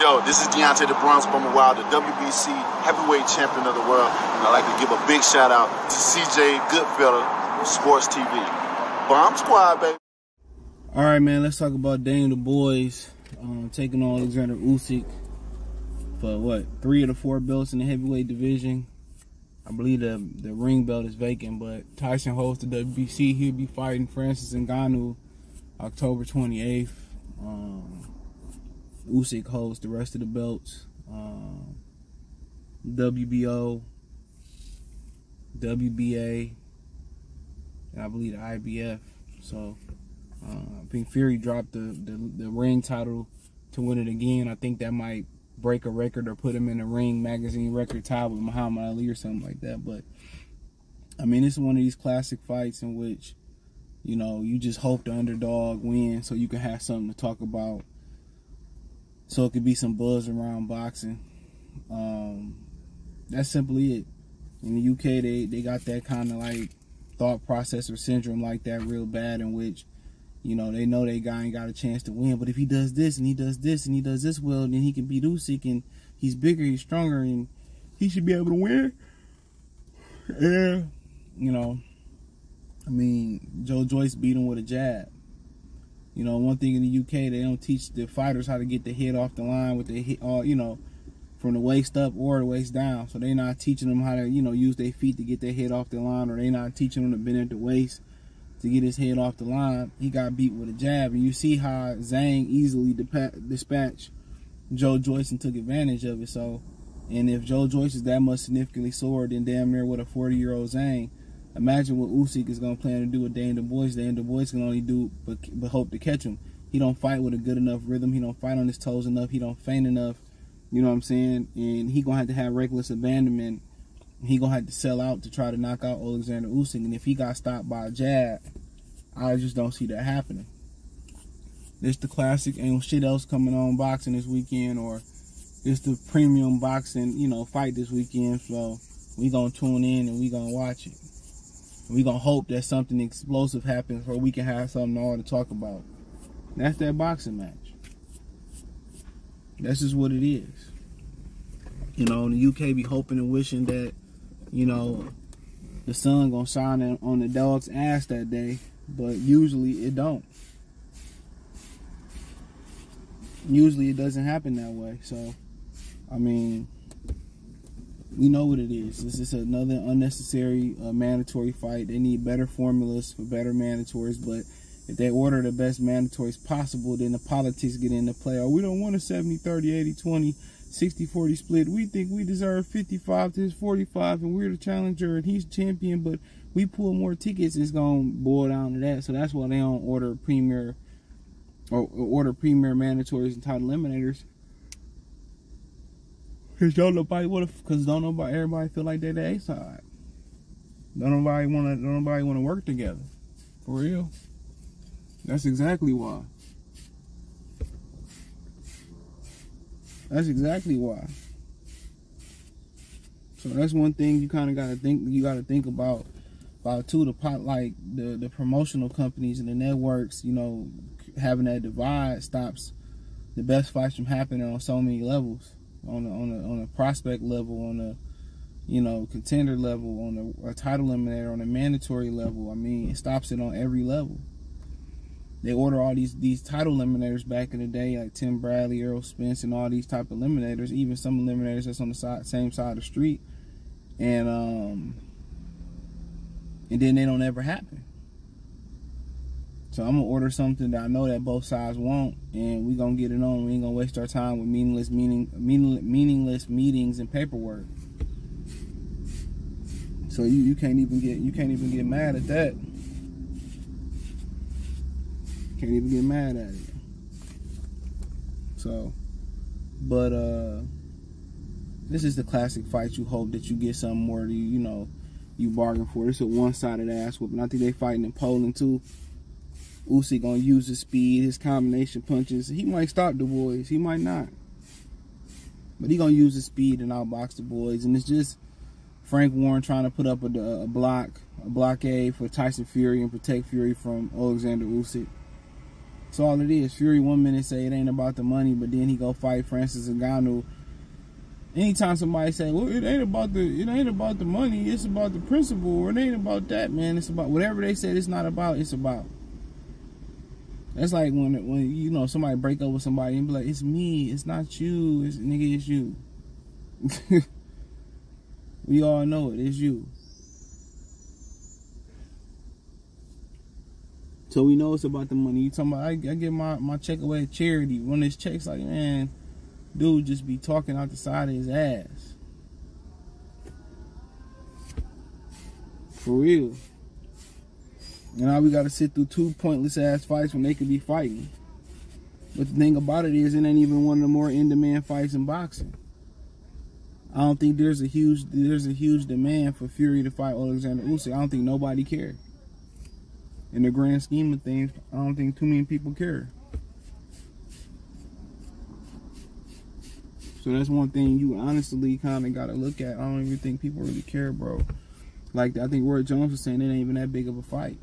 Yo, this is Deontay the Bronx from Wild, the WBC heavyweight champion of the world. And I'd like to give a big shout out to CJ Goodfellow, Sports TV. Bomb Squad, baby. All right, man, let's talk about Dubois taking on Oleksandr Usyk for what, 3 of the 4 belts in the heavyweight division. I believe the ring belt is vacant, but Tyson holds the WBC. He'll be fighting Francis Ngannou October 28th. Usyk holds the rest of the belts. WBO, WBA, and I believe the IBF. So I think Fury dropped the ring title to win it again. I think that might break a record or put him in a Ring magazine record tie with Muhammad Ali or something like that. But I mean, it's one of these classic fights in which, you know, you just hope the underdog wins so you can have something to talk about, so it could be some buzz around boxing. That's simply it. In the UK, they got that kind of like thought process or syndrome like that real bad, in which, you know they guy ain't got a chance to win, but if he does this and he does this and he does this well, then he can beat Usyk, and he's bigger, he's stronger, and he should be able to win. Yeah, you know, I mean, Joe Joyce beat him with a jab. You know, one thing in the UK, they don't teach the fighters how to get the head off the line with the hit, you know, from the waist up or the waist down. So they're not teaching them how to, you know, use their feet to get their head off the line, or they're not teaching them to bend at the waist to get his head off the line. He got beat with a jab, and you see how Zhang easily dispatched Joe Joyce and took advantage of it. So, and if Joe Joyce is that much significantly slower than damn near what a 40-year-old Zhang, imagine what Usyk is going to plan to do with Dubois. Dubois can only do but hope to catch him. He don't fight with a good enough rhythm. He don't fight on his toes enough. He don't feint enough. You know what I'm saying? And he going to have reckless abandonment. He going to have to sell out to try to knock out Oleksandr Usyk. And if he got stopped by a jab, I just don't see that happening. This the classic, ain't shit else coming on boxing this weekend, or it's the premium boxing, you know, fight this weekend. So we going to tune in and we going to watch it. We going to hope that something explosive happens where we can have something all to talk about. That's that boxing match. That's just what it is. You know, the UK be hoping and wishing that, you know, the sun gonna shine on the dog's ass that day, but usually it don't. Usually it doesn't happen that way. So, I mean, we know what it is. This is another unnecessary mandatory fight. They need better formulas for better mandatories, but if they order the best mandatories possible, then the politics get into play. Or we don't want a 70-30, 80-20, 60-40 split. We think we deserve 55 to his 45, and we're the challenger, and he's champion, but we pull more tickets. It's going to boil down to that. So that's why they don't order premier mandatories and title eliminators. Because don't everybody feel like they're the A side. Don't nobody want to work together. For real. That's exactly why. That's exactly why. So that's one thing you kind of got to think. You got to think about too. The promotional companies and the networks. You know, having that divide stops the best fights from happening on so many levels. On a prospect level, on a, you know, contender level, on a title eliminator, on a mandatory level. I mean, it stops it on every level. They order all these title eliminators back in the day, like Tim Bradley, Errol Spence, and all these type of eliminators, even some eliminators that's on the same side of the street. And then they don't ever happen. So I'm going to order something that I know that both sides want, and we're going to get it on. We ain't going to waste our time with meaningless meetings and paperwork. So you can't even get mad at that. Can't even get mad at it. So, but this is the classic fight. You hope that you get something more you bargain for. It's a one-sided ass whooping. I think they fighting in Poland too. Usyk gonna use his speed, his combination punches. He might stop Dubois, he might not, but he gonna use his speed and outbox Dubois. And it's just Frank Warren trying to put up a blockade for Tyson Fury and protect Fury from Oleksandr Usyk. That's all it is. Fury 1 minute say it ain't about the money, but then he go fight Francis Ngannou. Anytime somebody say, well, it ain't about the money, it's about the principle, or it ain't about that, man. It's about whatever they said it's not about, it's about. That's like when you know somebody break up with somebody and be like, it's me, it's not you, nigga, it's you. We all know it, it's you. So we know it's about the money. You talking about I get my check away at charity. One of his checks, like, man, dude just be talking out the side of his ass. For real. And now we gotta sit through 2 pointless ass fights when they could be fighting. But the thing about it is, it ain't even one of the more in-demand fights in boxing. I don't think there's a huge demand for Fury to fight Oleksandr Usyk. I don't think nobody cares. In the grand scheme of things, I don't think too many people care. So that's one thing you honestly kind of got to look at. I don't even think people really care, bro. Like, I think Roy Jones was saying, it ain't even that big of a fight.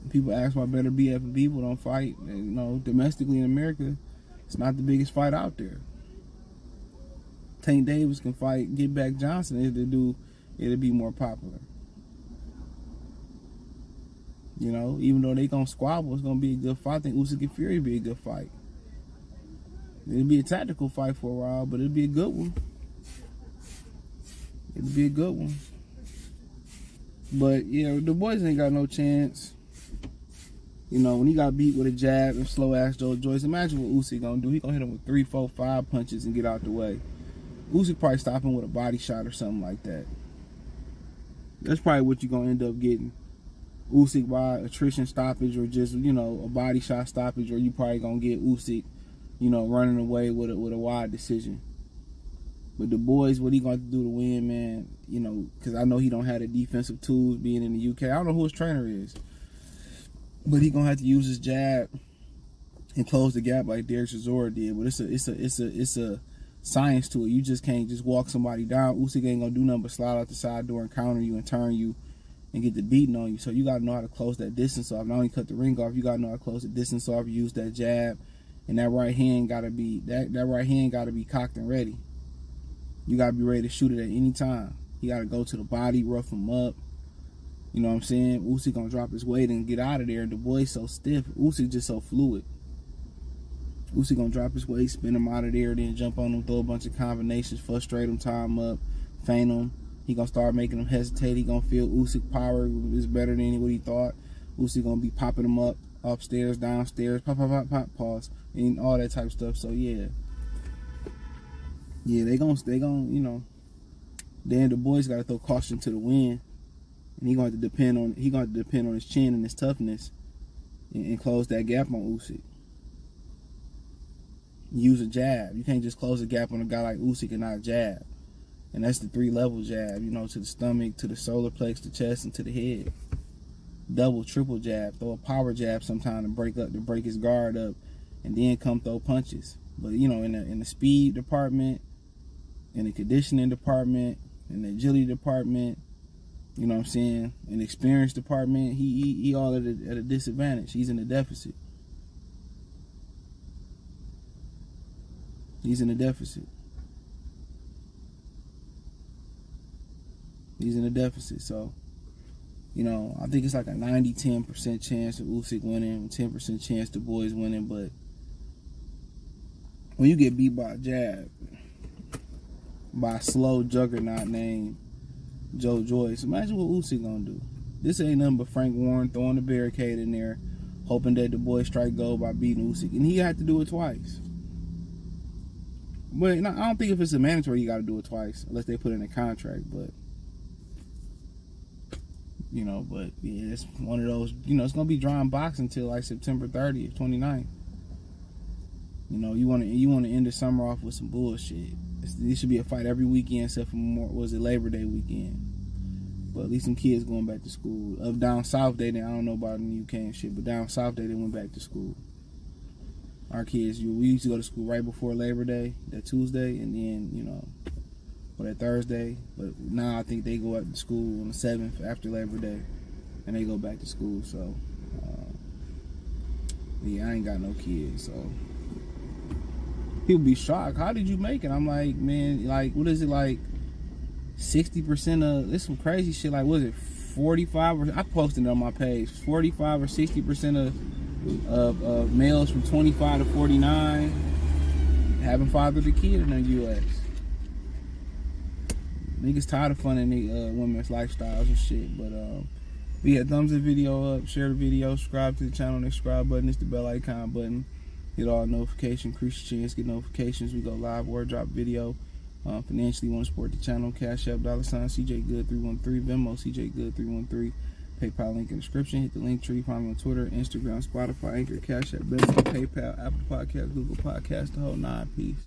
People ask why better BF and people don't fight. You know, domestically in America, it's not the biggest fight out there. Tank Davis can fight Get Back Johnson. It'll be more popular. You know, even though they gonna squabble, it's gonna be a good fight. I think Usyk and Fury will be a good fight. It'll be a tactical fight for a while, but it'll be a good one. It'll be a good one. But yeah, the boys ain't got no chance. You know, when he got beat with a jab and slow ass Joe Joyce, imagine what Usyk gonna do. He gonna hit him with 3, 4, 5 punches and get out the way. Usyk probably stop him with a body shot or something like that. That's probably what you're gonna end up getting. Usyk by attrition stoppage, or just, you know, a body shot stoppage, or you probably gonna get Usyk, you know, running away with a wide decision. But the boys, what he gonna do to win, man, you know, because I know he don't have the defensive tools being in the UK. I don't know who his trainer is, but he gonna have to use his jab and close the gap like Derek Chisora did. But it's a science to it. You just can't just walk somebody down. Usyk ain't gonna do nothing but slide out the side door and counter you and turn you and get the beating on you. So you gotta know how to close that distance off. Not only cut the ring off, you gotta know how to close the distance off. Use that jab, and that right hand gotta be cocked and ready. You gotta be ready to shoot it at any time. You gotta go to the body, rough him up. You know what I'm saying? Usyk gonna drop his weight and get out of there. Dubois so stiff. Usyk just so fluid. Usyk gonna drop his weight, spin him out of there, then jump on him, throw a bunch of combinations, frustrate him, tie him up, feint him. He gonna start making him hesitate. He gonna feel Usyk power is better than what he thought. Usyk gonna be popping him up, upstairs, downstairs, pop, pop, pop, pop, pause, and all that type of stuff. So yeah, they gonna, you know. Then the boys gotta throw caution to the wind, and he gonna have to depend on his chin and his toughness, and close that gap on Usyk. Use a jab. You can't just close a gap on a guy like Usyk and not jab. And that's the 3-level jab, you know, to the stomach, to the solar plex, the chest, and to the head. Double, triple jab. Throw a power jab sometime to break his guard up, and then come throw punches. But you know, in the speed department, in the conditioning department, in the agility department, you know what I'm saying, in the experience department, he all at a disadvantage. He's in a deficit. He's in a deficit. He's in a deficit. So, you know, I think it's like a 90-10% chance of Usyk winning, 10% chance the boys winning. But when you get beat by a jab, by a slow juggernaut named Joe Joyce, imagine what Usyk gonna do. This ain't nothing but Frank Warren throwing the barricade in there, hoping that the boys strike gold by beating Usyk. And he had to do it twice. But I don't think if it's a mandatory, you got to do it twice, unless they put in a contract. But, you know, but yeah, it's one of those, you know, it's going to be drawing boxing until like September 30th, 29th. You know, you want to end the summer off with some bullshit. This should be a fight every weekend except for Labor Day weekend. But at least some kids going back to school. Up down south, I don't know about in the UK and shit, but down south, they went back to school. Our kids, we used to go to school right before Labor Day, that Tuesday, and then, you know, or that Thursday. But now I think they go up to school on the 7th after Labor Day, and they go back to school. So, Yeah, I ain't got no kids, so people be shocked. How did you make it? I'm like, man, like, what is it, like 60% of this? Some crazy shit. Like, what is it, 45? Or I posted it on my page. 45 or 60% of males from 25 to 49 haven't fathered a kid in the U.S. Niggas tired of funding women's lifestyles and shit. But yeah, thumbs the video up, share the video, subscribe to the channel. The subscribe button is the bell icon button. Hit all notifications, increase your chance, get notifications. We go live or drop video. Financially want to support the channel, Cash App, $CJ Good 313, Venmo, CJ Good 313, PayPal link in the description. Hit the link tree, find me on Twitter, Instagram, Spotify, Anchor, Cash App, Venmo, PayPal, Apple Podcasts, Google Podcasts, the whole 9 piece.